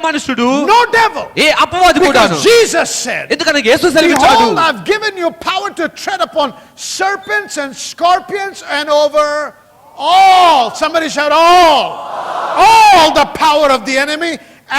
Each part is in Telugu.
మనుషుడు, no devil. ఏ అపవాది కూడాను. Because Jesus said, ఎందుకని యేసు సెలవిచ్చాడు, behold, I've given you power to tread upon serpents and scorpions and over all. Somebody shout all the power of the enemy,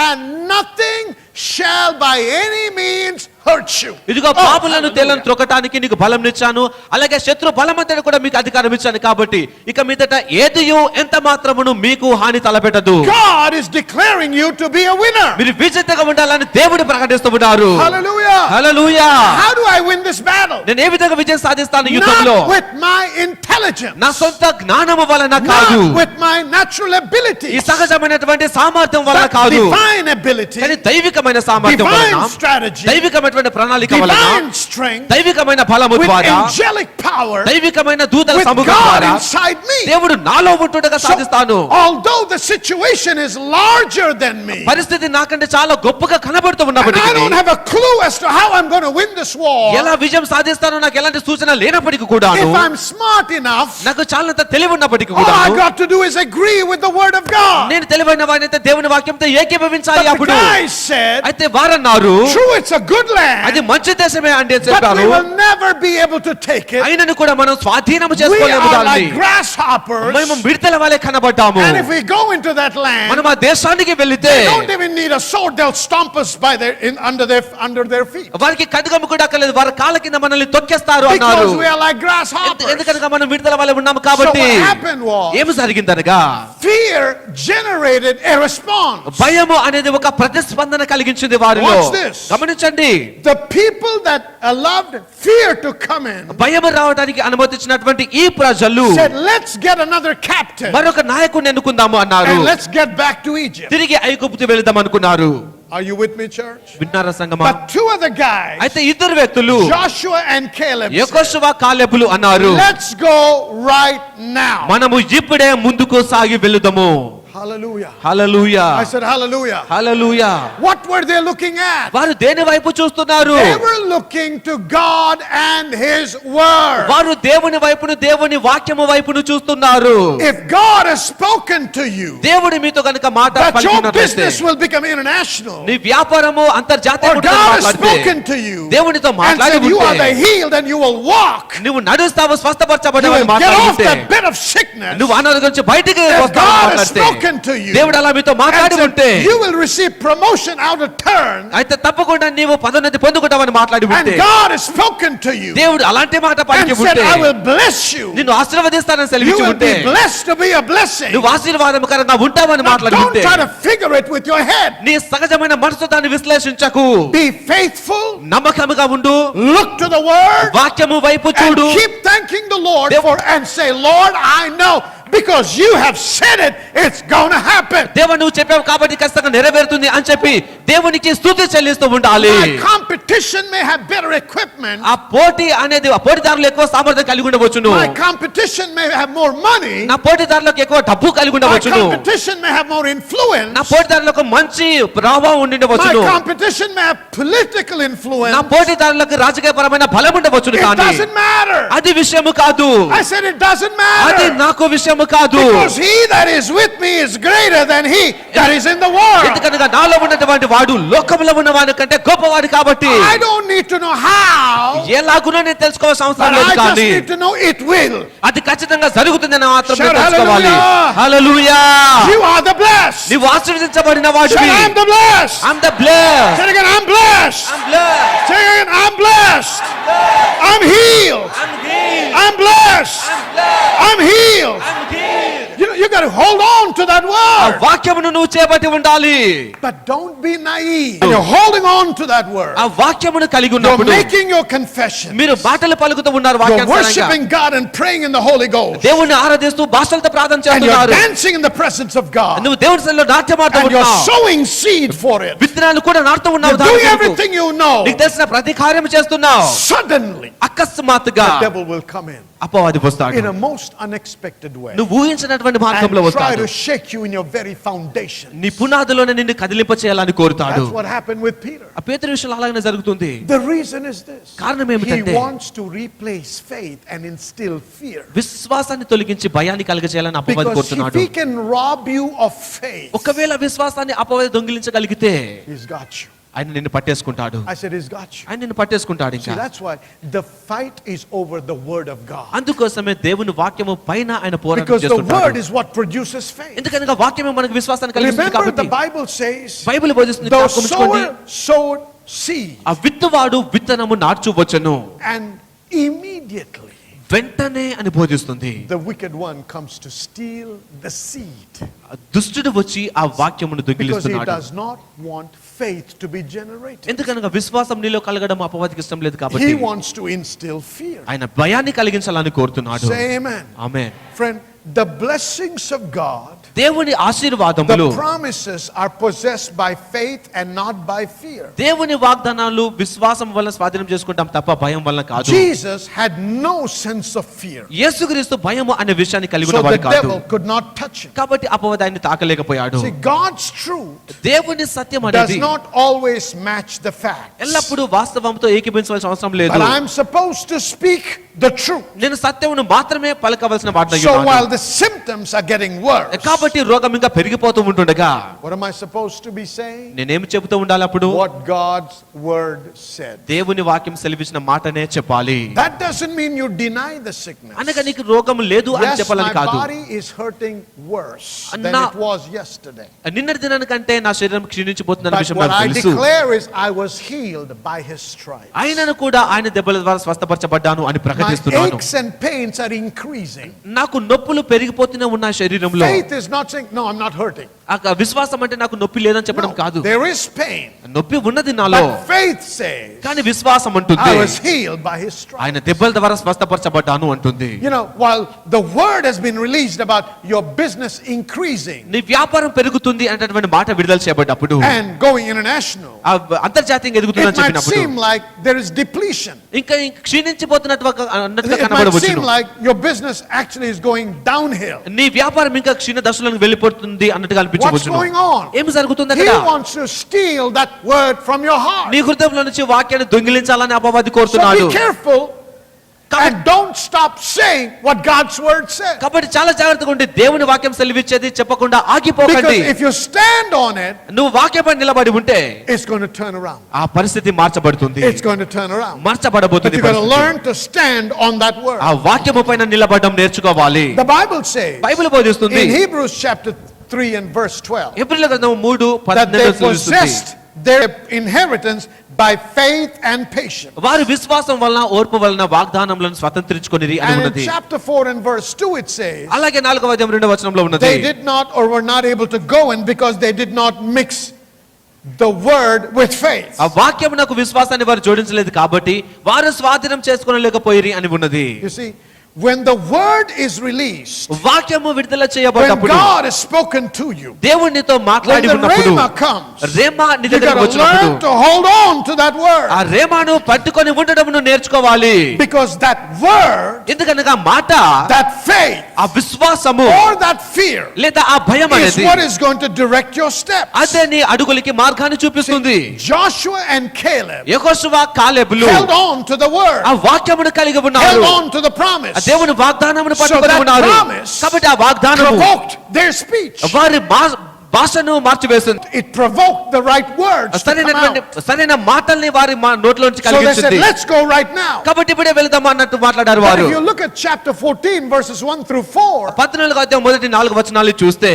and nothing shall by any means hurt you. ఇదిగో పాపులను తేలను త్రొక్కటానికి నీకు బలం ఇచ్చాను, అలాగే శత్రు బలమంతటి కూడా మీకు అధికారం ఇచ్చాను, కాబట్టి ఇక మీదట ఏదియు ఎంత మాత్రమును మీకు హాని తలపెట్టదు. God is declaring you to be a winner. మీరు విజేతగా ఉండాలని దేవుడు ప్రకటిస్తున్నారు. Hallelujah. Hallelujah. How do I win this battle? నేను ఏ విధంగా విజయం సాధిస్తాను యుద్ధంలో? Not with my intelligence. నా సొంత జ్ఞానము వలన కాదు, not with my natural ability. ఈ సహజమైనటువంటి సామర్థ్యం వలన కాదు, divine ability, కానీ దైవికమైన సామర్థ్యం వలన, divine strategy, దైవికమైన ప్రణాళిక వలన, divine strength, దైవికమైన బలము with ద్వారా, angelic power, దైవికమైన దూతల with సమూహం God ద్వారా inside me. దేవుడు నాలో ఉంటుండగా సాధిస్తాను. Although the situation is larger than me, పరిస్థితి నాకంటే చాలా గొప్పగా కనబడుతూ and ఉన్నప్పటికీ, I don't have a clue as to how I'm going to win this war, ఎలా విజయం సాధిస్తానో నాకు ఎలాంటి సూచన లేనప్పటికీ కూడా, if I'm smart enough, నాకు చాలంత తెలివి ఉన్నప్పటికీ all కూడా, I got to do is agree with the word of God. నేను తెలివైన వాడినైతే దేవుని వాక్యంతో ఏకీభవించాలి. But the అప్పుడు guy said, అయితే వారన్నారు, true, it's a good land, అది మంచి దేశమే అంటే but we చెప్పారు, will never be able to take it. అయినను కూడా మనం స్వాధీనం We చేసుకోలేము are దాన్ని. like grasshoppers, మేము మిడతల వలె కనబడ్డాము. and if we go into that land, మనం ఆ దేశానికి వెళితే they don't even need a sword, they'll stomp us by under their feet, వారికి ఖడ్గము కూడా అక్కర్లేదు, వారి కాళ్ళ కింద మనల్ని తొక్కేస్తారు అన్నారు. because we are like grasshoppers. ఎందుకనగా మనం మిడతల వలె ఉన్నాము So కాబట్టి. what happened was, ఏమి జరిగిందనగా, fear generated a response. భయము అనేది ఒక ప్రతిస్పందన కలిగించింది వారిలో. Watch this. గమనించండి, The people that allowed fear to come in భయము రావడానికి అనుమతించినటువంటి ఈ ప్రజలు said, let's get another captain మరొక నాయకుడిని ఎన్నుకుందాము అన్నారు. and let's get back to Egypt. తిరిగి ఐగుప్తు వెళదాం అనుకున్నారు. Are you with me, church? విన్నారా సంగమా? But two other guys, అయితే ఇద్దరు వ్యక్తులు Joshua and Caleb, said, యెహోషువ కాలేబులు అన్నారు, let's go right now. మనము ఇప్పుడే ముందుకు సాగి వెళుదాము. Hallelujah. Hallelujah. I said hallelujah. Hallelujah. What were they looking at? వారు దేని వైపు చూస్తున్నారు? They were looking to God and His word. వారు దేవుని వైపును, దేవుని వాక్యము వైపును చూస్తున్నారు. If God has spoken to you దేవుడు మీతో గనుక మాట that your పలికినట్లయితే, business will become international, నీ వ్యాపారము or అంతర్జాతీయముగా God has మాట్లాడితే, spoken to you దేవునితో and మాట్లాడి said you are the ఉంటే, healed and you will walk, నువ్వు నడుస్తావు, you స్వస్థపరచబడేవని will get off మాట్లాడితే, that bed of sickness, నువ్వు అనారోగ్యం నుంచి బయటికి if వస్తావు God has మాట్లాడితే, spoken to you దేవుడు అలా మీతో and మాట్లాడి said ఉంటే, you will receive promotion out of turn, అయితే తప్పకుండా నీవు పదోన్నతి పొందుకుంటావని మాట్లాడి and ఉంటే, God has spoken to you దేవుడు అలాంటి మాట పలికి and said ఉంటే, I will bless you, నిన్ను ఆశీర్వదిస్తానని you సెలవిచ్చి will ఉంటే, be blessed to be a blessing. నువ్వు ఆశీర్వాదకరంగా ఉంటావని Now, మాట్లాడి don't ఉంటే, try to figure it with your head. నీ సహజమైన మనసు దాన్ని విశ్లేషించకు. Be faithful, నమ్మకముగా ఉండు, look to the word, వాక్యము వైపు and చూడు. keep thanking the Lord Dev- for, and say, Lord, I know because you have said it, it's going to happen. దేవుడు నువ్వు చెప్పావు కాబట్టి ఖచ్చితంగా నెరవేరుతుంది అని చెప్పి దేవునికి స్తుతి చెల్లిస్తూ ఉండాలి. My competition may have better equipment, ఆ పోటీ అనేది, ఆ పోటీదారులు ఎక్కువ సామర్థ్యం కలిగి ఉండవచ్చును. my competition may have more money, నా పోటీదారులకు ఎక్కువ డబ్బు కలిగి my ఉండవచ్చును. competition may have more influence, నా పోటీదారులకు మంచి ప్రభావం my ఉండవచ్చును. competition may have political influence. నా పోటీదారులకు రాజకీయపరమైన బలం ఉండవచ్చును. It కానీ doesn't matter. అది విషయము కాదు. I said it doesn't అది matter, నాకు విషయము కాదు. because he that is with me is greater than he that is in the world. ఎందుకనగా నాలో ఉన్నటువంటి వాడు లోకములో ఉన్నవాడి కంటే గొప్పవాడు కాబట్టి, I don't need to know how, ఎలాగునో నేను తెలుసుకోవాల్సిన అవసరం but లేదు, I just కానీ need to know it will. అది ఖచ్చితంగా జరుగుతుందని మాత్రం Shout తెలుసుకోవాలి. hallelujah. Hallelujah. You are the blessed. నీవు ఆశీర్వదించబడిన Say, వాడివి. I'm the blessed. I'm the blessed. Say it again, I'm blessed. I'm blessed. Say it again, I'm blessed. I'm healed. I'm healed. I'm blessed. I'm blessed. I'm healed. I'm healed. You got to hold on to that ఆ word. వాక్యమును నువ్వు చేపట్టి ఉండాలి. But don't be naive. And you're holding on to that word. ఆ వాక్యమును కలిగి You're ఉన్నప్పుడు making your confession. మీరు మాటలు పలుకుతూ ఉన్నారు, You're వాక్యానుసారంగా worshiping God and praying in the Holy Ghost. దేవుణ్ణి ఆరాధిస్తూ భాషలతో ప్రార్థన And you're చేస్తున్నారు. dancing in the presence of God. నువ్వు దేవుని సన్నిధిలో నాట్యమాడుతూ And you're ఉన్నావు. sowing seed for it. విత్తనాలు కూడా నాటుతూ ఉన్నావు. You're దాని doing కొరకు. everything you know. నీకు తెలిసిన ప్రతి కార్యం చేస్తున్నావు. Suddenly, అకస్మాత్తుగా the devil will come in అపవాది వస్తాడు a most unexpected way. నువ్వు ఊహించినటువంటి And మార్గంలో try వస్తాడు. to shake you in your very foundation. నీ పునాదిలోనే నిన్ను కదిలింప చేయాలని కోరుతాడు. That's what happened with Peter. ఆ పేతురు విషయంలో అలాగనే జరుగుతుంది. The reason is this. కారణం He ఏమిటంటే wants to replace faith and instill fear. విశ్వాసాన్ని తొలగించి భయాన్ని కలగజేయాలని అపవాది Because if కోరుతున్నాడు. he can rob you of faith, ఒకవేళ విశ్వాసాన్ని అపవాది దొంగిలించగలిగితే he's got you. ఆయన నిన్ను పట్టేసుకుంటాడు. I said he's got you. ఆయన నిన్ను పట్టేసుకుంటాడు. See, ఇంకా that's why the fight is over the word of God. అందుకోసమే దేవుని వాక్యము పైన ఆయన పోరాటం Because the word చేస్తుంటాడు. is what produces faith. ఎందుకనగా వాక్యమే మనకు విశ్వాసాన్ని కలిగిస్తుంది Remember, the కాబట్టి. Bible says, బైబిల్ బోధిస్తుంది, the జ్ఞాపకం ఉంచుకోండి, sower sowed seed, ఆ విత్తువాడు విత్తనము నార్చువచ్చును, and immediately వెంటనే అని బోధిస్తుంది. the wicked one comes to steal the seed. దుష్టుడు వచ్చి ఆ వాక్యమును Because he దొంగిలిస్తున్నాడు. does not want faith to be generated. ఎందుకనగా విశ్వాసం నీలో కలగడం అపవాదికి ఇష్టం లేదు కాబట్టి He wants to instill fear. ఆయన భయాన్ని కలిగించాలని కోరుతున్నాడు. Say amen. Amen. Friend, the blessings of God, దేవుని ఆశీర్వాదములు, the promises are possessed by faith and not by fear. దేవుని వాగ్దానాలు విశ్వాసం వల్ల స్వాధీనం చేసుకుంటాం తప్ప భయం వల్ల కాదు. Jesus had no sense of fear, యేసుక్రీస్తు భయము అనే విషయాన్ని కలిగి so the ఉన్నవాడు కాదు. devil could not touch him. కాబట్టి అపవాది ఆయన్ని తాకలేకపోయాడు. See, God's truth దేవుని సత్యం does అనేది not always match the facts. ఎల్లప్పుడూ వాస్తవంతో ఏకీభవించవలసిన అవసరం లేదు. But I'm supposed to speak the truth. నేను సత్యమును మాత్రమే పలకవలసిన వాడినై So ఉన్నాను. while the symptoms are getting worse, కాబట్టి రోగం ఇంకా పెరిగిపోతూ ఉంటుండగా what am I supposed to be saying? నేనేమి చెబుతూ ఉండాలి అప్పుడు? What God's word said. దేవుని వాక్యం సెలవిచ్చిన మాటనే చెప్పాలి. That doesn't mean you deny the sickness. అనగా నీకు రోగం లేదు అని Yes, చెప్పాలని my కాదు. body is hurting worse than Na- it was yesterday. నిన్నటి దినానికంటే నా శరీరం క్షీణించిపోతున్న But విషయం what నాకు I తెలుసు. declare is I was healed by his stripes. ఆయనను కూడా ఆయన దెబ్బల ద్వారా స్వస్థపరచబడ్డాను అని My ప్రకటిస్తున్నాను. aches and pains are increasing. నాకు నొప్పులు పెరిగిపోతూనే ఉన్నాయి శరీరంలో. Faith is not saying, no, I'm not hurting. ఆ విశ్వాసం అంటే నాకు నొప్పి లేదని చెప్పడం No, కాదు. there is pain. నొప్పి ఉన్నది నాలో, But faith says, కానీ విశ్వాసం అంటుంది I was healed by his stripes. ఆయన దెబ్బల ద్వారా స్వస్థపరచబడ్డాను అంటుంది. You know, while the word has been released about your business increasing నీ వ్యాపారం పెరుగుతుంది అనేటటువంటి మాట విడుదల చేయబడ్డప్పుడు, and going international, ఆ అంతర్జాతీయంగా ఎదుగుతుందని it might చెప్పినప్పుడు seem like there is depletion. ఇంకా క్షీణించిపోతున్నట్టుగా అన్నట్టుగా It might కనబడవచ్చును. seem like your business actually is going downhill. నీ వ్యాపారం ఇంకా క్షీణ దశలోకి వెళ్ళిపోతుంది అన్నట్టుగా What's అనిపించవచ్చును. going on? ఏమి జరుగుతుంది He అక్కడ? wants to steal that word from your heart. నీ హృదయంలో నుంచి వాక్యాన్ని దొంగిలించాలని అపవాది So కోరుతున్నాడు. be careful and don't stop saying what God's word says. కాబట్టి చాలా జాగ్రత్తగా ఉండి దేవుని వాక్యం సెలవిచ్చేది చెప్పకుండా ఆగిపోకండి. Because if you stand on it, నువ్వు వాక్యపై నిలబడి ఉంటే it's going to turn around. ఆ పరిస్థితి మార్చబడుతుంది, It's going to turn around. But మార్చబడబోతుంది you've got to పరిస్థితి. learn to stand on that word. ఆ వాక్యము పైన నిలబడడం నేర్చుకోవాలి. The Bible says బైబిల్ బోధిస్తుంది in Hebrews chapter 3 and verse 12 హెబ్రీయుల గ్రంథం 3:12 that they possessed their inheritance by faith and patience. వారు విశ్వాసం వలన ఓర్పు వలన వాగ్దానములను స్వతంత్రించుకొనిరి అని And in ఉన్నది. chapter 4 and verse 2 it says అలాగే 4వ అధ్యాయం 2వ వచనంలో ఉన్నది, they did not or were not able to go in because they did not mix the word with faith. ఆ వాక్యమునకు విశ్వాసాన్ని వారు జోడించలేదు కాబట్టి వారు స్వాధీనం చేసుకోలేకపోయిరి అని ఉన్నది. You see, when the word is released, వాక్యము విడుదల when చేయబడినప్పుడు, God has spoken to you, దేవుడు నీతో when మాట్లాడి the ఉన్నప్పుడు, rhema comes, రేమా నీ you దగ్గరకు got to వచ్చినప్పుడు learn to hold on to that word. ఆ రేమాను పట్టుకొని ఉండడమును నేర్చుకోవాలి. Because that word, ఎందుకనగా మాట, that faith, ఆ విశ్వాసము or that fear లేదా ఆ భయం is అనేది what is going to direct your steps. అదే నీ అడుగులకి మార్గాన్ని చూపిస్తుంది. Joshua and Caleb యెహోషువ కాలేబులు held on to the word, ఆ వాక్యమును కలిగి held ఉన్నారు, on to the ఆ promise. దేవుని వాగ్దానమును So పట్టుకొని that ఉన్నారు. promise కాబట్టి ఆ వాగ్దానము provoked their speech. వారి భాషను మార్చివేసింది. It provoked the right words to come out. సరైన మాటల్ని వారి నోట్లోంచి So they said, కలిగించింది. let's go right now. కాబట్టి ఇప్పుడే వెళ్దాం అన్నట్టు మాట్లాడారు But వారు. if you look at chapter 14 verses 1 through 4, 14వ అధ్యాయం మొదటి 4 వచనాలు చూస్తే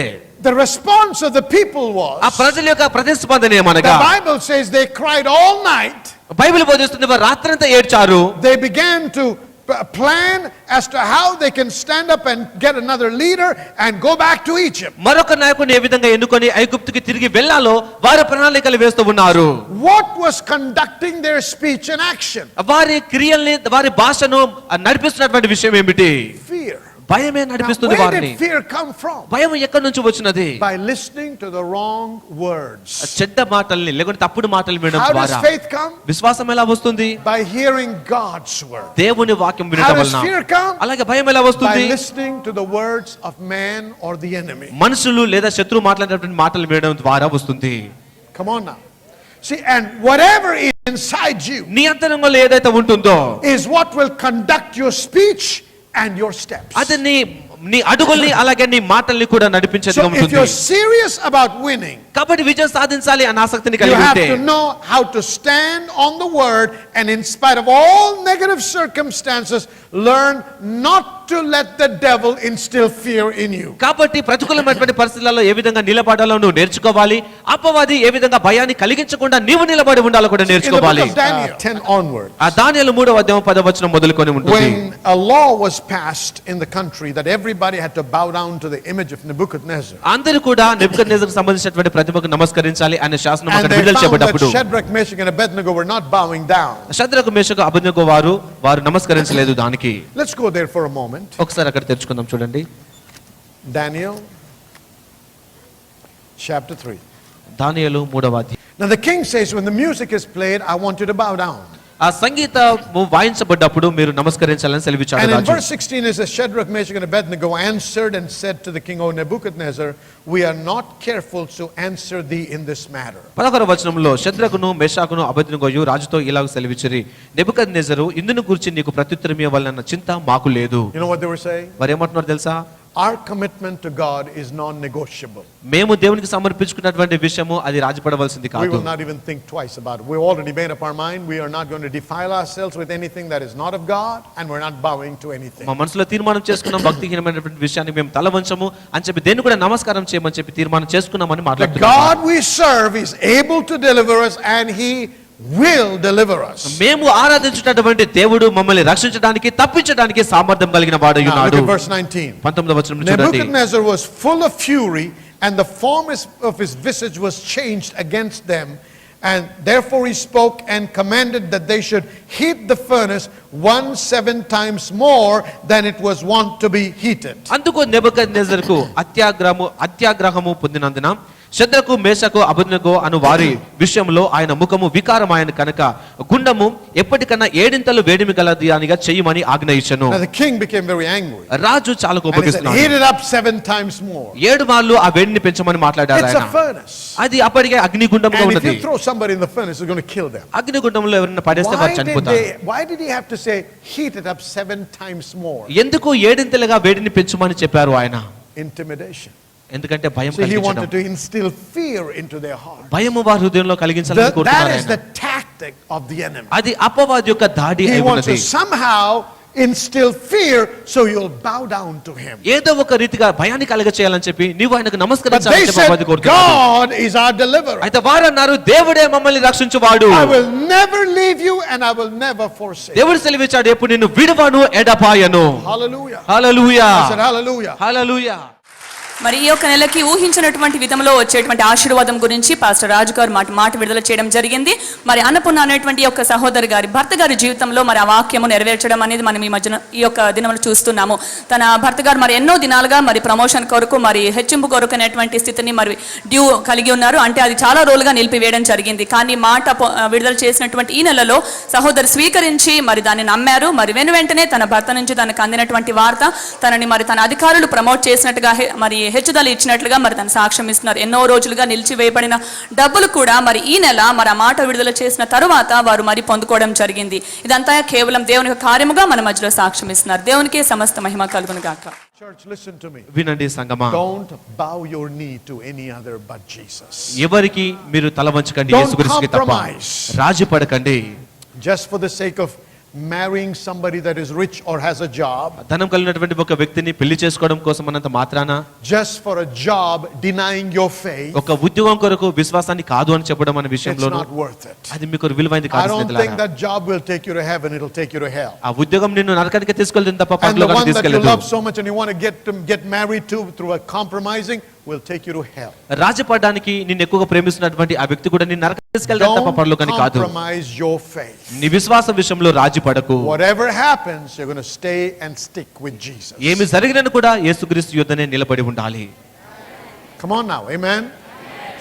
the response of the people ఆ was, ప్రజల యొక్క ప్రతిస్పందన the ఏమనగా, Bible says they cried all night. Bible బోధిస్తుంది వారు రాత్రంతా ఏడ్చారు. They began to plan as to how they can stand up and get another leader and go back to Egypt. మరొక నాయకుని ఏ విధంగా ఎన్నుకొని ఐగుప్తుకి తిరిగి వెళ్ళాలో వారు ప్రణాళికలు వేస్తూ ఉన్నారు. What was conducting their speech and action? వారి క్రియల్ని వారి భాషను నడిపిస్తున్నటువంటి విషయం ఏమిటి? Fear. భయమే నడిపిస్తుంది Now, where వారిని. did fear come from? భయం ఎక్కడి నుంచి వచ్చినది? By listening to the wrong words. చెడ్డ మాటల్ని లేకుంటే తప్పుడు మాటలు వినడం How does ద్వారా. faith come? విశ్వాసం ఎలా వస్తుంది? By hearing God's word. దేవుని వాక్యం How వినడం does వలన. fear come? అలాగే భయం ఎలా By వస్తుంది? listening to the words of man or the enemy. మనుషులు లేదా శత్రువు మాట్లాడేటువంటి మాటలు వినడం ద్వారా వస్తుంది. Come on now. See, and whatever is inside you నీ అంతరంగంలో ఏదైతే ఉంటుందో is what will conduct your speech and your steps. అది నీ అడుగుల్ని అలాగే నీ మాటల్ని కూడా నడిపించేదిగా So if ఉంటుంది. you're serious about winning, కాబట్టి విజయం సాధించాలి అన్న ఆసక్తిని you కలిగి have ఉంటే to know how to stand on the word and in spite of all negative circumstances, learn not to let the devil instill fear in you. కాబట్టి ప్రతికూలమైనటువంటి పరిస్థితులలో ఏ విధంగా నిలబడాలో నువ్వు నేర్చుకోవాలి. అపవాది ఏ విధంగా భయాన్ని కలిగించకుండా నీవు నిలబడి ఉండాలో కూడా In the book నేర్చుకోవాలి. of Daniel 10 onward, ఆ దానియేలు 3వ అధ్యాయం 10వ వచనం మొదలుకొని ఉంటుంది. when a law was passed in the country that everybody had to bow down to the image of Nebuchadnezzar, అందరూ కూడా నెబుకద్నెజరుకు సంబంధించినటువంటి ప్రతిమకు నమస్కరించాలి అనే శాసనం and అక్కడ they విడుదల found చేయబడ్డప్పుడు that Shadrach, Meshach and Abednego were not bowing down. శద్రకు మేషకు అబేద్నెగో వారు నమస్కరించలేదు దానికి. Let's go there for a moment. ఒకసారి అక్కడ తెరుచుకుందాం చూడండి. Daniel chapter 3. దానియేలు 3వ అధ్యాయం. Now the king says, when the music is played, I want you to bow down. ఆ సంగీతము వాయించబడ్డప్పుడు మీరు నమస్కరించాలని సెలవిచ్చాడు And in Raju. verse 16 it says, Shadrach, Meshach and Abednego answered and said to the king, O Nebuchadnezzar, we are not careful to answer thee in this matter. 11వ వచనంలో శద్రకును మేషాకును అబేద్నెగోయు రాజుతో ఇలాగ సెలవిచ్చిరి, నెబుకద్నెజరు ఇందును గురించి నీకు ప్రత్యుత్తరం ఇవ్వాలన్న చింత మాకు లేదు. You know what they were saying? వారు ఏమంటున్నారు తెలుసా? Our commitment to God is non-negotiable. మేము దేవునికి సమర్పించుకున్నటువంటి విషయము అది రాజపడవలసింది We కాదు. will not even think twice about it. We've already made up our mind. We are not going to defile ourselves with anything that is not of God, and we're not bowing to anything. మా మనసులో తీర్మానం చేసుకున్నాం, భక్తిహీనమైనటువంటి విషయాన్ని మేము తల వంచము అని చెప్పి దేన్ని కూడా నమస్కారం చేయమని చెప్పి తీర్మానం చేసుకున్నామని The మాట్లాడుతున్నాం. God we serve is able to deliver us, and He will deliver us. మేము ఆరాధించేటటువంటి దేవుడు మమ్మల్ని రక్షించడానికి తప్పించడానికి సామర్థ్యం కలిగిన వాడై Now look ఉన్నాడు. at verse 19. 19వ వచనం చూడండి. Nebuchadnezzar was full of fury, and the form of his visage was changed against them. And therefore he spoke and commanded that they should heat the furnace 7 times more than it was wont to be heated. అందుకు నెబుకద్నెజరుకు అత్యాగ్రహము పొందినందున శద్రకు మేషకు అబేద్నెగో అను వారి విషయంలో ఆయన ముఖము వికారమైన కనుక గుండము ఎప్పటికన్నా 7 వేడిమి గలది అనిగా చేయమని ఆజ్ఞ ఇచ్చెను. Now the king became very angry. రాజు చాలా And he said, కోపగిస్తున్నాడు. heat it up 7 times more. 7 మార్లు ఆ వేడిని పెంచమని మాట్లాడారు It's ఆయన. a furnace. అది అప్పటికే అగ్నిగుండంగా And if ఉన్నది. you throw somebody in the furnace, it's going to kill them. అగ్నిగుండంలో ఎవరైనా పడేస్తే వారు చనిపోతారు. Why did he have to say, heat it up 7 times more? ఎందుకు 7 వేడిని పెంచమని చెప్పారు ఆయన? Intimidation. ఎందుకంటే భయం So he కలిగించడం. wanted to instill fear into their heart. భయము వారి హృదయంలో కలిగించాలని That కోరుతున్నారు is ఆయన. the tactic of the enemy. అది అపవాది యొక్క దాడి He అయి wants ఉన్నది. to somehow instill fear so you'll bow down to him. ఏదో ఒక రీతిగా భయాన్ని కలగ చేయాలని చెప్పి నీవు ఆయనకు But నమస్కరించాలని they చెప్పి అపవాది said, కోరుతున్నాడు. God is our deliverer. అయితే వారు అన్నారు, దేవుడే మమ్మల్ని రక్షించువాడు. I will never leave you and I will never forsake you. దేవుడు సెలవిచ్చాడు, ఎప్పుడు నిన్ను విడువను ఎడపాయను. Hallelujah. Hallelujah. I said hallelujah. హల్లెలూయా. మరి ఈ యొక్క నెలకి ఊహించినటువంటి విధంలో వచ్చేటువంటి ఆశీర్వాదం గురించి పాస్టర్ రాజు గారు మాట విడుదల చేయడం జరిగింది. మరి అన్నపూర్ణ అనేటువంటి యొక్క సహోదరి గారి భర్త గారి జీవితంలో మరి ఆ వాక్యము నెరవేర్చడం అనేది మనం ఈ మధ్యన ఈ యొక్క దినంలో చూస్తున్నాము. తన భర్త గారు మరి ఎన్నో దినాలుగా మరి ప్రమోషన్ కొరకు మరి హెచ్చింపు కొరకు అనేటువంటి స్థితిని మరి డ్యూ కలిగి ఉన్నారు. అంటే అది చాలా రోజులుగా నిలిపివేయడం జరిగింది. కానీ మాట విడుదల చేసినటువంటి ఈ నెలలో సహోదరు స్వీకరించి మరి దాన్ని నమ్మారు. మరి వెంటనే తన భర్త నుంచి తనకు అందినటువంటి వార్త తనని మరి తన అధికారులు ప్రమోట్ చేసినట్టుగా మరి హెచ్చుదల ఇచ్చినట్లుగా మరి తన సాక్ష్యం ఇస్తున్నారు. ఎన్నో రోజులుగా నిలిచివేయబడిన డబ్బులు కూడా మరి ఈ నెల మరి ఆ మాట విడుదల చేసిన తరువాత వారు మరి పొందుకోవడం జరిగింది. ఇదంతా కేవలం దేవుని కార్యముగా మన మధ్యలో సాక్ష్యం ఇస్తున్నారు. దేవునికే సమస్త మహిమ కలుగును గాక. Church, listen to me. వినండి సంగమా, Don't bow your knee to any other but Jesus. ఎవరికి మీరు తల వంచకండి, Don't యేసుక్రీస్తుకి తప్ప. compromise. రాజీ పడకండి. Just for the sake of marrying somebody that is rich or has a job, ధనం కలిగినటువంటి ఒక వ్యక్తిని పెళ్లి చేసుకోవడం కోసం అన్నంత మాత్రాన, just for a job denying your faith, ఒక ఉద్యోగం కొరకు విశ్వాసాన్ని కాదు అని చెప్పడం అనే it's విషయంలోనూ not worth it. అది మీకు విలువైంది I కాదు don't think స్నేహితులారా. that job will take you to heaven, it'll take you to hell. ఆ ఉద్యోగం నిన్ను నరకానికి తీసుకెళ్తుంది తప్ప And the one పరలోకానికి that you తీసుకెళ్లదు. love so much and you want to get married to through a compromising, will take you to hell. రాజపడడానికి నిన్ను ఎక్కువగా ప్రేమిస్తున్నటువంటి ఆ వ్యక్తి కూడా నిన్ను నరకం తీసుకెళ్తాడు తప్ప Don't పరలోకానికి కాదు. compromise your faith. నీ విశ్వాసం విషయంలో రాజీ పడకు. Whatever happens, you're going to stay and stick with Jesus. ఏమి జరిగినను కూడా యేసుక్రీస్తు యుద్ధనే నిలబడి ఉండాలి. Come on now, amen?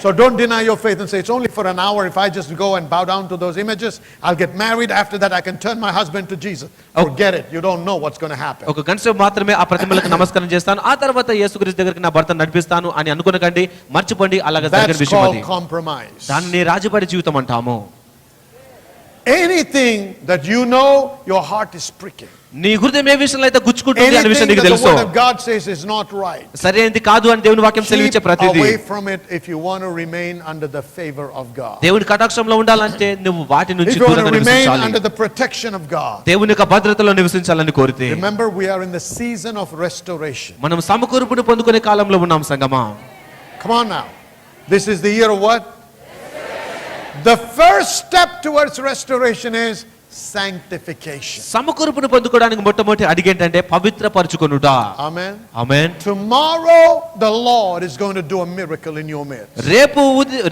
So don't deny your faith and say, it's only for an hour. If I just go and bow down to those images, I'll get married. After that, I can turn my husband to Jesus. Forget it. You don't know what's going to happen. ఒక గంట సేపు మాత్రమే ఆ ప్రతిమలకు నమస్కారం చేస్తాను, ఆ తర్వాత యేసుక్రీస్తు దగ్గరికి నా భర్తను నడిపిస్తాను అని అనుకునకండి. మర్చిపోండి, అలాగే జరిగిన That's విషయం అది. called compromise. దానిని రాజీపడి జీవితం అంటాము. Anything that you know, your heart is pricking. నీ హృదయం ఏ విషయంలో అయితే గుచ్చుకుంటుంది అనే విషయం Anything నీకు that the తెలుసు. word of God says is not right. సరైనది కాదు అని దేవుని వాక్యం సెలవిచ్చే Keep ప్రతిదీ. away from it if you want to remain under the favor of God. దేవుని కటాక్షంలో ఉండాలంటే నువ్వు వాటి నుంచి If you want దూరంగా to remain నివసించాలి. under the protection of God. దేవుని యొక్క భద్రతలో నివసించాలని కోరితే. Remember, we are in the season of restoration. మనం సమకూర్పును పొందుకునే కాలంలో ఉన్నాం సంగమా. Come on now. This is the year of what? The first step towards restoration is sanctification. సమకూర్పును పొందుకోవడానికి మొట్టమొదటి అడుగు ఏంటంటే పవిత్రపరచుకొనుట. Amen. Amen. Tomorrow the Lord is going to do a miracle in your midst.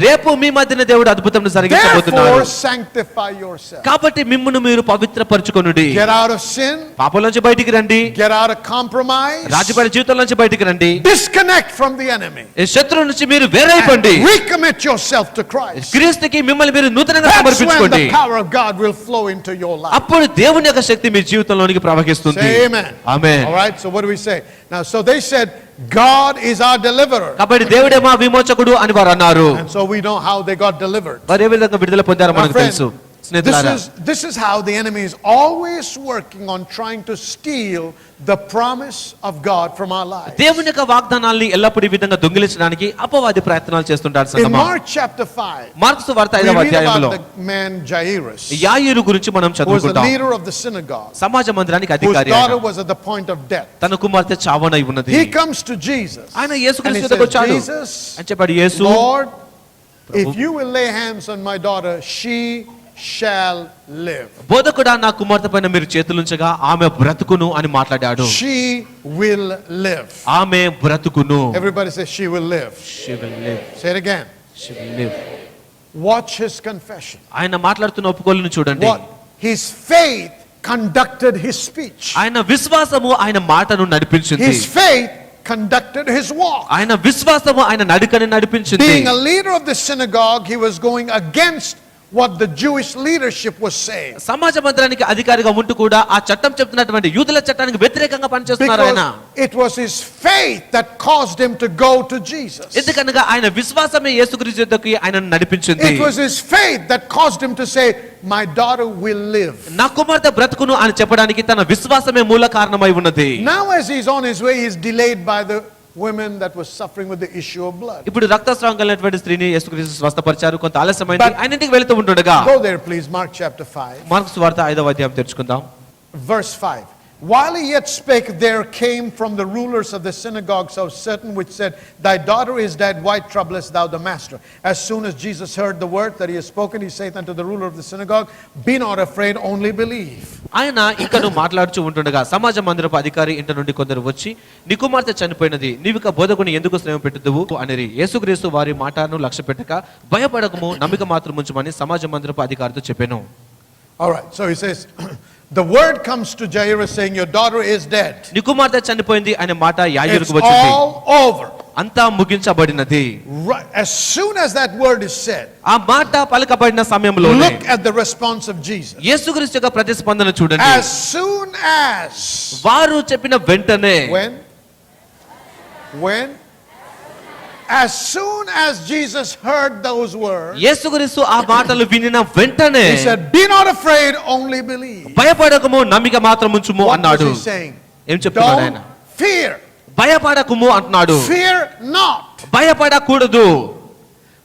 రేపు మీ మధ్యన దేవుడు అద్భుతం జరిగించబోతున్నారు. Therefore sanctify yourself. కాబట్టి మిమ్మును మీరు పవిత్రపరచుకొనుడి. Get out of sin. పాపం నుంచి బయటికి రండి. Get out of compromise. రాజీపడి జీవితం నుంచి బయటికి రండి. Disconnect from the enemy. ఈ శత్రువు నుంచి మీరు వేరైపోండి. Recommit yourself to Christ. క్రీస్తుకి మిమ్మల్ని మీరు నూతనంగా That's when సమర్పించుకోండి. the power of God will flow into your life. అప్పుడు దేవుని యొక్క శక్తి మీ జీవితంలోనికి ప్రవహిస్తుంది. Say amen. Amen. All right, so what do we say? Now, so they said, God is our deliverer. కాబట్టి దేవుడే మా విమోచకుడు అని వారు అన్నారు. And so we know how they got delivered. వారు ఏ విధంగా విడుదల పొందారో My మనకు friend, తెలుసు. స్నేహితులారా, this is how the enemy is always working on trying to steal the promise of God from our lives. దేవుని యొక్క వాగ్దానాల్ని ఎల్లప్పుడూ ఈ విధంగా దొంగిలించడానికి అపవాది ప్రయత్నాలు చేస్తుంటారు In సంగమా. Mark chapter 5, మార్కు సువార్త we 5వ read అధ్యాయంలో about the man Jairus, యాయిరు గురించి మనం who was the చదువుకుంటాం. leader of the synagogue, సమాజ మందిరానికి whose అధికారి daughter ఆయన. was at the point of death. తన కుమార్తె చావనై ఉన్నది. He comes to Jesus ఆయన and he యేసుక్రీస్తు says, దగ్గరకు వచ్చాడు. Jesus, అని చెప్పాడు, యేసు, Lord, if you will lay hands on my daughter, she shall live. బోధకుడా నా కుమార్తె పైన మీరు చేతులుంచగా ఆమె బ్రతుకును అని మాట్లాడాడు. She will live. ఆమె బ్రతుకును. Everybody says she will live. She will live. Say it again. She will live. Watch his confession. ఆయన మాట్లాడుతున్న ఒప్పుకోలును చూడండి. What? His faith conducted his speech. ఆయన విశ్వాసము ఆయన మాటను నడిపించింది. His faith conducted his walk. ఆయన విశ్వాసము ఆయన నడకని నడిపించింది. Being a leader of the synagogue, he was going against what the Jewish leadership was saying. సమాజ మందిరానికి అధికారిగా ఉంటూ కూడా ఆ చట్టం చెప్తున్నటువంటి యూదుల చట్టానికి వ్యతిరేకంగా పనిచేస్తున్నారు ఆయన. Because it was his faith that caused him to go to Jesus. ఎందుకనగా ఆయన విశ్వాసమే యేసుక్రీస్తు యొద్దకు ఆయనను నడిపించింది. It was his faith that caused him to say, my daughter will live. నా కుమార్తె బ్రతుకును అని చెప్పడానికి తన విశ్వాసమే మూల కారణమై ఉన్నది. Now as he's on his way, he's delayed by the women that was suffering with the issue of blood. ఇప్పుడు రక్తస్రావం కలిగినటువంటి స్త్రీని యేసుక్రీస్తు స్వస్థపరిచారు. కొంత ఆలస్యమైంది. ఆయన ఇంటికి వెళుతూ ఉంటుండగా, Go there please, Mark chapter 5. Mark సువార్త 5వ అధ్యాయం తెరుచుకుందాం. Verse 5. While he yet spake, there came from the rulers of the synagogues of certain which said, thy daughter is dead, why troublest thou the master? As soon as Jesus heard the word that he has spoken, he saith unto the ruler of the synagogue, be not afraid, only believe. ఆయన ఇంకను మాట్లాడుచూ ఉంటుండగా సమాజ మందిరపు అధికారి ఇంటి నుండి కొందరు వచ్చి, నీ కుమార్తె చనిపోయినది, నీవిక బోధకుని ఎందుకు శ్రమ పెట్టుదువు అనిరి. యేసుక్రీస్తు వారి మాటను లక్ష్య పెట్టక, భయపడకము, నమ్మిక మాత్రం ఉంచమని సమాజ మందిరపు అధికారితో చెప్పాను. All right, so he says, the word comes to Jairus saying, your daughter is dead. నీ కుమార్తె చనిపోయింది అనే మాట It's యాయిరుకు వచ్చింది. all over. అంతా ముగించబడినది. Right. As soon as that word is said, ఆ మాట పలకబడిన సమయంలో look at the response of Jesus. యేసుక్రీస్తు యొక్క ప్రతిస్పందన చూడండి. As soon as. వారు చెప్పిన వెంటనే, When? As soon as Jesus heard those words, యేసుక్రీస్తు ఆ మాటలు వినిన వెంటనే he said, be not afraid, only believe. భయపడకము, నమ్మిక మాత్రం ఉంచుము What was అన్నాడు. he saying? ఏం చెప్తున్నాడు ఆయన? Don't fear. భయపడకము అంటున్నాడు. Fear not. భయపడకూడదు.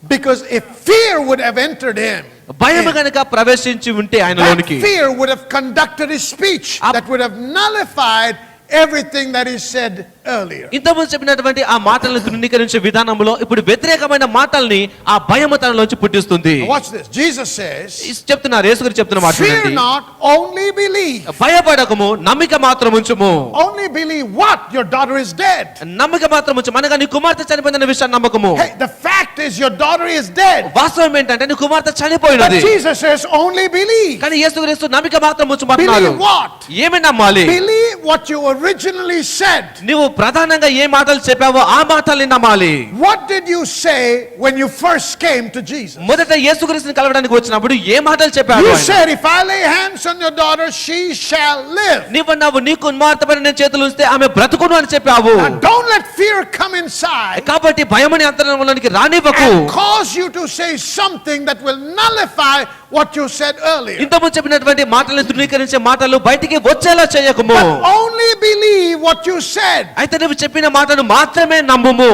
Because if fear would have entered him, భయం గనుక ప్రవేశించి ఉంటే that ఆయనలోనికి, fear would have conducted his speech, that would have nullified everything that he said earlier. ఇంతకుముందు చెప్పినటువంటి ఆ మాటలను తృణీకరించే విధానంలో ఇప్పుడు వ్యతిరేకమైన మాటల్ని ఆ భయము తనలోంచి పుట్టిస్తుంది. Watch this. Jesus says, చెప్తున్నారు, యేసు గారు చెప్తున్న మాట fear వినండి. not, only believe. భయపడకము, నమ్మిక మాత్రం ఉంచుము. Only believe what? Your daughter is dead. నమ్మిక మాత్రం ఉంచు, అనగా నీ కుమార్తె చనిపోయిందన్న విషయాన్ని నమ్మకము. Hey, the fact is your daughter is dead. వాస్తవం ఏంటంటే నీ కుమార్తె But చనిపోయినది. Jesus says, only believe. కానీ యేసుక్రీస్తు నమ్మిక మాత్రం ఉంచమంటున్నారు. Believe what? ఏమి నమ్మాలి? Believe what you originally said. నీవు ప్రధానంగా ఏ మాటలు చెప్పావో ఆ మాటల్ని నమ్మాలి. What did you say when you first came to Jesus? మొదట యేసుక్రీస్తుని కలవడానికి వచ్చినప్పుడు ఏ మాటలు చెప్పాడు You ఆయన? said, if I lay hands on your daughter, she shall live. నీవన్నావు నీ కుమార్తె పైన నేను చేతులు ఉంచితే ఆమె బ్రతుకును అని చెప్పావు. Now, don't let fear come inside కాబట్టి భయమని అంతరంగంలోనికి రానివ్వకు. and cause you to say something that will nullify what you said earlier. ఇంతకుముందు చెప్పినటువంటి మాటలను తృణీకరించే మాటలు బయటికి వచ్చేలా చేయకము. But only believe what you said. అయితే నువ్వు చెప్పిన మాటను మాత్రమే నమ్ముము.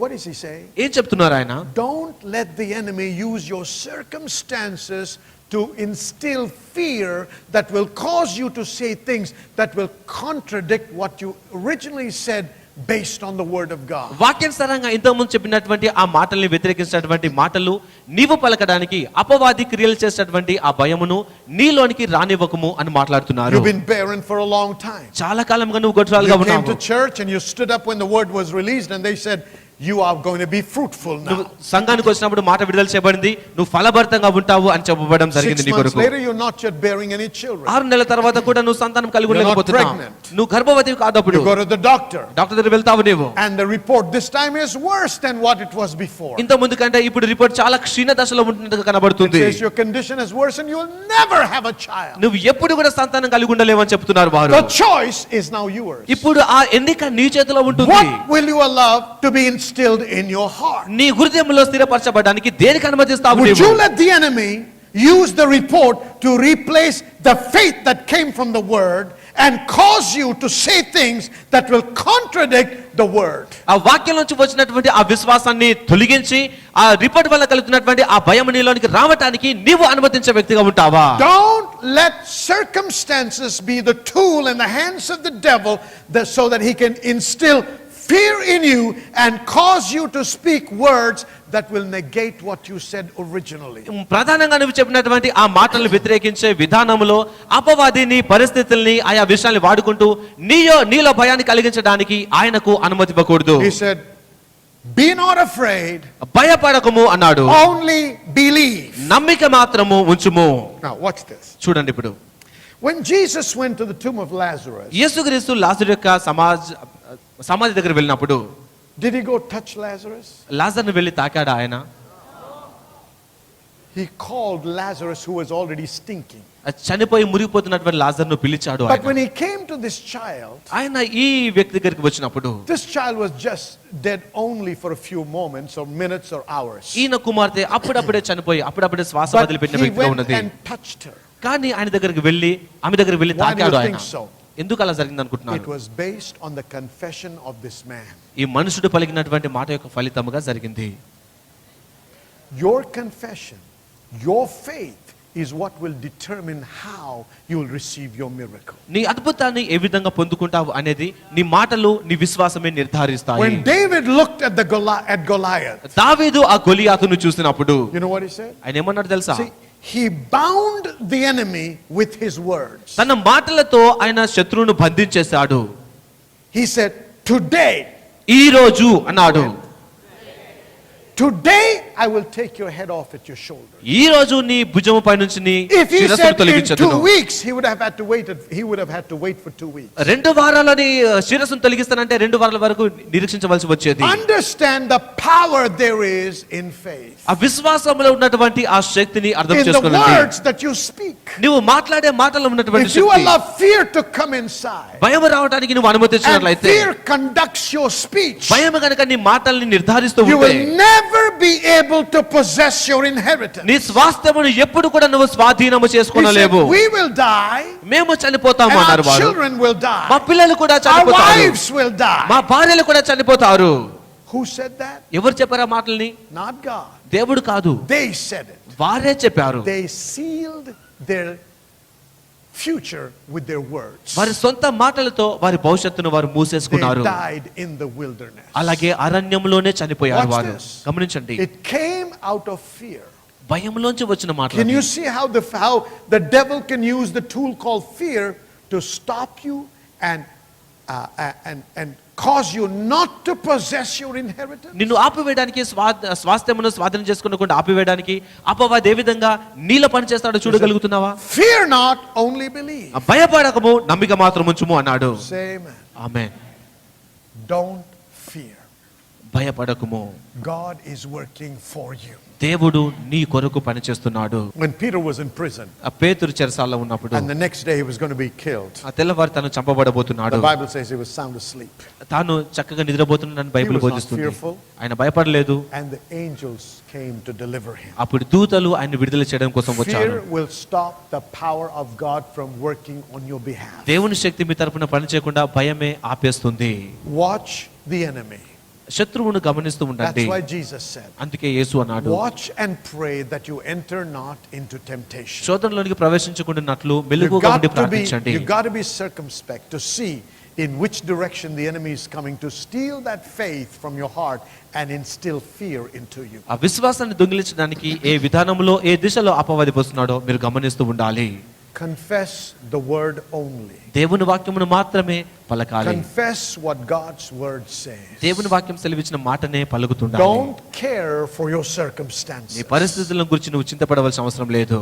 What is he saying? ఏం చెప్తున్నారు ఆయన? Don't let the enemy use your circumstances to instill fear that will cause you to say things that will contradict what you originally said based on the word of God. వాక్యానుసారంగా ఇంతకుముందు చెప్పినటువంటి ఆ మాటల్ని వ్యతిరేకించినటువంటి మాటలు నీవు పలకడానికి అపవాది క్రియలు చేసినటువంటి ఆ భయమును నీలోనికి రానివ్వకము అని మాట్లాడుతున్నారు. You've been barren for a long time. చాలా కాలంగా నువ్వు గొడ్రాలుగా You came ఉన్నావు. to church and you stood up when the word was released and they said, you are going to be fruitful నువ్వు now. సంఘానికి వచ్చినప్పుడు మాట విడుదల చేయబడింది, నువ్వు ఫలభరితంగా ఉంటావు అని చెప్పబడడం 6 జరిగింది నీ months కొరకు. later, you're not yet bearing any children. 6 నెలల తర్వాత కూడా నువ్వు సంతానం కలిగి You're not ఉండలేకపోతున్నావు. pregnant. నువ్వు గర్భవతివి కాదప్పుడు. You go to the doctor doctor దగ్గర వెళ్తావు నీవు. and the report this time is worse than what it was before. ఇంత ముందు కంటే ఇప్పుడు రిపోర్ట్ చాలా క్షీణ దశలో ఉంటున్నట్టుగా It కనబడుతుంది. says your condition is worse and you'll never have a child. నువ్వు ఎప్పుడు కూడా సంతానం కలిగి ఉండలేవు అని చెప్తున్నారు వారు. The choice is now yours. ఇప్పుడు ఆ ఎన్నిక నీ చేతిలో ఉంటుంది. What will you allow to be instilled in your heart? నీ హృదయంలో స్థిరపరచబడడానికి దేనికి అనుమతిస్తావు Would నీవు? you let the enemy use the report to replace the faith that came from the word and cause you to say things that will contradict the word? ఆ వాక్యం నుంచి వచ్చినటువంటి ఆ విశ్వాసాన్ని తొలగించి ఆ రిపోర్ట్ వల్ల కలుగుతున్నటువంటి ఆ భయం నీలోనికి రావటానికి నీవు అనుమతించే వ్యక్తిగా ఉంటావా? Don't let circumstances be the tool in the hands of the devil so that he can instill fear in you and cause you to speak words that will negate what you said originally. ప్రధానంగా నువ్వు చెప్పినటువంటి ఆ మాటలను వ్యతిరేకించే విధానంలో అపవాది నీ పరిస్థితుల్ని ఆయా విషయాన్ని వాడుకుంటూ నీలో భయాన్ని కలిగించడానికి ఆయనకు అనుమతి ఇవ్వకూడదు. He said, be not afraid, భయపడకము అన్నాడు. only believe. నమ్మిక మాత్రము ఉంచుము. Now watch this. చూడండి ఇప్పుడు When Jesus went to the tomb of Lazarus, యేసుక్రీస్తు లాజరు యొక్క సమాధి దగ్గర వెళ్ళినప్పుడు did he go touch Lazarus? లాజర్ను వెళ్ళి తాకాడా ఆయన? He called Lazarus who was already stinking. చనిపోయి మురిగిపోతున్నటువంటి లాజర్ను పిలిచాడు But ఆయన. when he came to this child, ఆయన ఈ వ్యక్తి దగ్గరికి వచ్చినప్పుడు this child was just dead only for a few moments or minutes or hours. ఈయన కుమార్తె అప్పుడప్పుడే చనిపోయి అప్పుడప్పుడే శ్వాస But వదిలిపెట్టిన he వ్యక్తిగా went ఉన్నది. and touched her. కానీ ఆయన దగ్గరికి వెళ్ళి ఆమె దగ్గరికి వెళ్ళి Why do you తాకాడు ఆయన. think so? ఎందుకు అలా జరిగింది It అనుకుంటున్నాను? was based on the confession of this man. ఈ మనుషుడు పలికినటువంటి మాట యొక్క ఫలితముగా జరిగింది. Your confession, your faith is what will determine how you will receive your miracle. నీ అద్భుతాన్ని ఏ విధంగా పొందుకుంటావు అనేది నీ మాటలు నీ విశ్వాసమే నిర్ధారిస్తాయి. When David looked at Goliath, దావీదు ఆ గొలియాతును చూసినప్పుడు you know what he said? ఆయన ఏమన్నాడు తెలుసా? See, he bound the enemy with his words. తన మాటలతో ఆయన శత్రువును బంధించేశాడు. He said, today, ఈ రోజు అన్నాడు, today I will take your head off at your shoulder. ఈ రోజు నీ భుజము పై నుంచి నీ If he శిరస్సును said in తొలగించదును. 2 weeks, he would have had to wait for 2 weeks. 2 వారాలని శిరస్సును తొలగిస్తానంటే 2 వారాల వరకు నిరీక్షించవలసి వచ్చేది. Understand the power there is in faith. ఆ విశ్వాసంలో ఉన్నటువంటి ఆ శక్తిని అర్థం In the చేసుకోనండి. words that you speak. నువ్వు మాట్లాడే మాటల్లో ఉన్నటువంటి If you Shakti, allow fear to come inside, భయం రావడానికి నువ్వు and అనుమతించినట్లయితే, fear conducts your speech, భయం కనుక నీ మాటల్ని నిర్ధారిస్తూ you ఉంటే will never be able to possess your inheritance. నీ స్వాస్థ్యమును ఎప్పుడు కూడా నువ్వు స్వాధీనము He said, చేసుకొనలేవు. we will die, మేము చనిపోతాము and అన్నారు our వారు. children will మా die, పిల్లలు కూడా our చనిపోతారు, wives will die. మా భార్యలు కూడా చనిపోతారు. Who said that? ఎవరు చెప్పారా మాటల్ని? Not God. దేవుడు కాదు, They said it. వారే చెప్పారు. They sealed their future with their words. వారి సొంత మాటలతో వారి భవిష్యత్తును వారు They మూసేసుకున్నారు. died in the wilderness. అలాగే అరణ్యంలోనే చనిపోయారు Watch వారు. this. గమనించండి, It came out of fear. భయంలోంచి వచ్చిన Can మాటలు. you see how the devil can use the tool called fear to stop you and cause you not to possess your inheritance? నిన్ను ఆపివేయడానికి స్వాస్థ్యమును స్వాధీనం చేసుకోకుండా ఆపివేయడానికి అపవాది ఏ విధంగా నీలో పని చేస్తాడో చూడగలుగుతున్నావా? Fear not, only believe. భయపడకము, నమ్మిక మాత్రం ఉంచుము అన్నాడు. Say amen. Amen. Don't fear. భయపడకము, God is working for you. దేవుడు నీ కొరకు పని చేస్తున్నాడు. When Peter was in prison ఆ పేతురు చెరసాలలో ఉన్నప్పుడు and the next day he was going to be killed, ఆ తెల్లవారు తను చంపబడబోతున్నాడు. the Bible says he was sound asleep. తాను చక్కగా నిద్రపోతున్నాడని బైబిల్ He was not బోధిస్తుంది. fearful. ఆయన భయపడలేదు. And the angels came to deliver him. అప్పుడు దూతలు ఆయన విడుదల చేయడం కోసం వచ్చారు. Fear will stop the power of God from working on your behalf. దేవుని శక్తి మీ తరపున పని చేయకుండా భయమే ఆపేస్తుంది. Watch the enemy. శత్రువును గమనిస్తూ ఉండండి. That's why Jesus said, అందుకే యేసు అన్నాడు, watch and pray that you enter not into temptation. శోధనలోనికి ప్రవేశించకుండానట్లు మెలకువగా ఉండి ప్రార్థించండి. You got to be circumspect to see in which direction the enemy is coming to steal that faith from your heart and instill fear into you. ఆ విశ్వాసాన్ని దొంగిలించడానికి ఏ విధానంలో ఏ దిశలో అపవాది వస్తున్నాడో మీరు గమనిస్తూ ఉండాలి. Confess the word only. దేవుని వాక్యమును మాత్రమే పలకాలి. Confess what God's word says. దేవుని వాక్యం సెలవిచ్చిన మాటనే పలుకుతుండాలి. Don't care for your circumstances. నీ పరిస్థితుల గురించి నువ్వు చింతపడవలసిన అవసరం లేదు.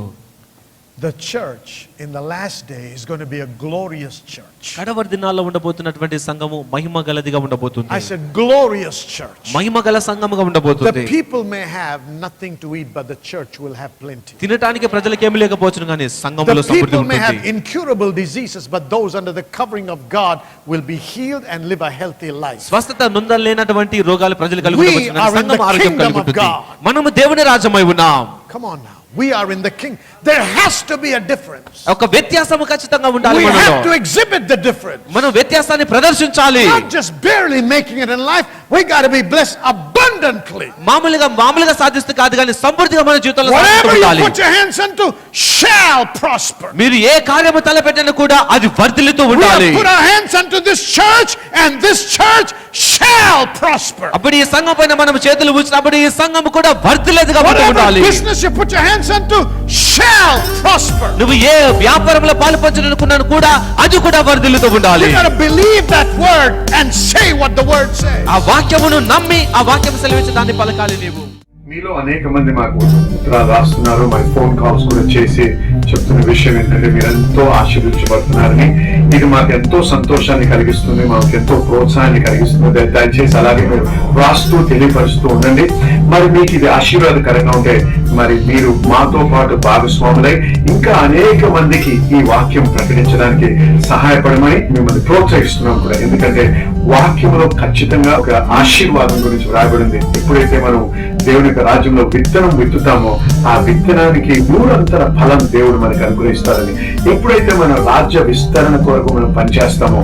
The church in the last day is going to be a glorious church. కడవరి దినాల్లో ఉండబోతున్నటువంటి సంఘము మహిమ గలదిగా ఉండబోతుంది. I said glorious church. మహిమ గల సంఘముగా ఉండబోతుంది. The people may have nothing to eat, but the church will have plenty. తినడానికి ప్రజలకు ఏమీ లేకపోవచ్చును కానీ సంఘములో The Samriddhi people may have ఉంటుంది. incurable diseases, but those under the covering of God will be healed and live a healthy life. స్వస్థత నొందలేనటువంటి రోగాలు ప్రజలు కలిగి We ఉండవచ్చు are కానీ in the సంఘం ఆరోగ్యం kingdom కలిగి of ఉంటుంది. God. మనము దేవుని రాజ్యమై ఉన్నాం. Come on now. We are in the king. There has to be a difference. ఒక వ్యత్యాసము ఖచ్చితంగా ఉండాలి We మనలో. have to exhibit the difference. మనం వ్యత్యాసాన్ని ప్రదర్శించాలి. Not just barely making it in life. We got to be blessed abundantly. మామూలుగా సాధిస్తూ కాదు కానీ సమృద్ధిగా మన జీవితంలో సాధిస్తూ Whatever ఉండాలి. you put your hands into shall prosper. మీరు ఏ కార్యము తలపెట్టినా కూడా అది వర్ధిల్లుతూ We ఉండాలి. have put our hands unto this church and this church shall prosper. అప్పుడు ఈ సంఘం పైన మనం చేతులు ఉంచినప్పుడు ఈ సంఘం కూడా వర్ధిల్లేదిగా Whatever ఉండాలి. business you put your hands unto shall prosper. నువ్వు ఏ వ్యాపారంలో పాలుపంచాలనుకున్నాను కూడా అది కూడా వర్ధిల్లుతూ ఉండాలి. You got to believe that word and say what the word says. ఆ వాక్యమును నమ్మి ఆ వాక్యం సెలవించి దాన్ని పలకాలి నీవు. మీలో అనేక మంది మాకు ఉత్తరాలు రాస్తున్నారు, మరి ఫోన్ కాల్స్ కూడా చేసి చెప్తున్న విషయం ఏంటంటే మీరు ఎంతో ఆశీర్వదించబడుతున్నారని. ఇది మాకు ఎంతో సంతోషాన్ని కలిగిస్తుంది, మాకు ఎంతో ప్రోత్సాహాన్ని కలిగిస్తుంది. దయచేసి అలాగే మీరు రాస్తూ తెలియపరుస్తూ ఉండండి. మరి మీకు ఇది ఆశీర్వాదకరంగా ఉంటే మరి మీరు మాతో పాటు భాగస్వాములై ఇంకా అనేక మందికి ఈ వాక్యం ప్రకటించడానికి సహాయపడమని మిమ్మల్ని ప్రోత్సహిస్తున్నాం కూడా. ఎందుకంటే వాక్యంలో ఖచ్చితంగా ఒక ఆశీర్వాదం గురించి వ్రాయబడింది. ఎప్పుడైతే మనం దేవుని యొక్క రాజ్యంలో విత్తనం విత్తుతామో ఆ విత్తనానికి నూరంతర ఫలం దేవుడు మనకు అనుగ్రహిస్తారని. ఎప్పుడైతే మన రాజ్య విస్తరణ కొరకు మనం పనిచేస్తామో,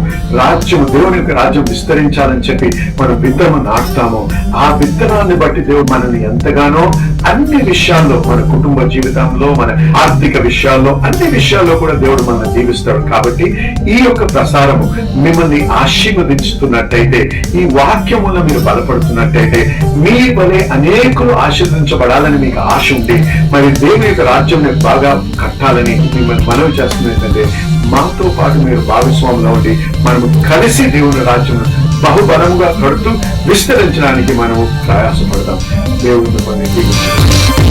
దేవుని యొక్క రాజ్యం విస్తరించాలని చెప్పి మనం విత్తనం నాటుతామో ఆ విత్తనాన్ని బట్టి దేవుడు మనల్ని ఎంతగానో అన్ని విషయాల్లో, మన కుటుంబ జీవితంలో, మన ఆర్థిక విషయాల్లో, అన్ని విషయాల్లో కూడా దేవుడు మనల్ని దీవిస్తాడు. కాబట్టి ఈ యొక్క ప్రసారము మిమ్మల్ని ఆశీర్వదించుతున్నట్టయితే, ఈ వాక్యములో మీరు బలపడుతున్నట్టయితే, మీ వలె అనేకులు ఆశీర్వదించబడాలని మీకు ఆశ ఉండి మరి దేవుని యొక్క రాజ్యం బాగా కట్టాలని మిమ్మల్ని మనవి చేస్తుంది. ఏంటంటే మాతో పాటు మీరు భాగస్వాములు ఉండి మనము కలిసి దేవుని రాజ్యం బహుబలంగా కడుతూ విస్తరించడానికి మనము ప్రయాసపడదాం. దేవుడు మిమ్మల్ని దీవించాలి.